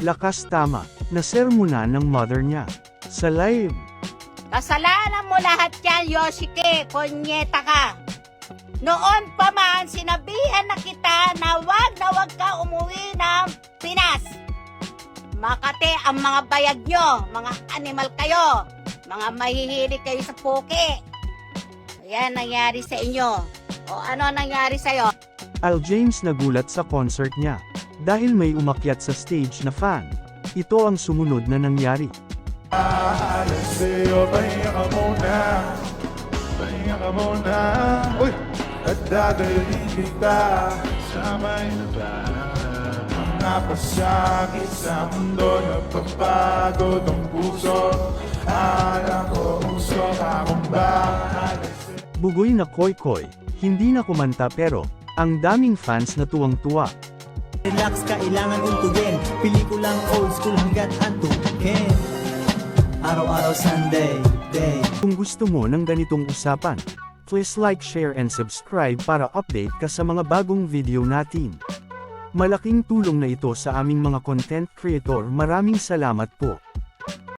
Lakas tama, nasermonan ng mother niya. Sa live, Kasalanan mo lahat yan, Yoshike. Konyeta ka. Noon pa man, sinabihan na kita na wag ka umuwi ng Pinas. Makati ang mga bayag nyo, mga animal kayo, mga mahihilig kayo sa puki. Ayan nangyari sa inyo. O ano nangyari sa'yo? Al James nagulat sa concert niya. Dahil may umakyat sa stage na fan. Ito ang sumunod na nangyari. Alas sa'yo, pahinga ka muna. Pahinga ka muna. Uy! At dadalhin kita sa may mga pasakit sa mundo. Nagpapagod ang puso. Alam ko, usok akong bahal. Bugoy na koy-koy, hindi na kumanta pero, ang daming fans na tuwang-tuwa. Relax, kailangan untugin. Pelikulang old school hanggat antukin. Araw-araw Sunday, day. Kung gusto mo ng ganitong usapan, please like, share and subscribe para update ka sa mga bagong video natin. Malaking tulong na ito sa aming mga content creator. Maraming salamat po.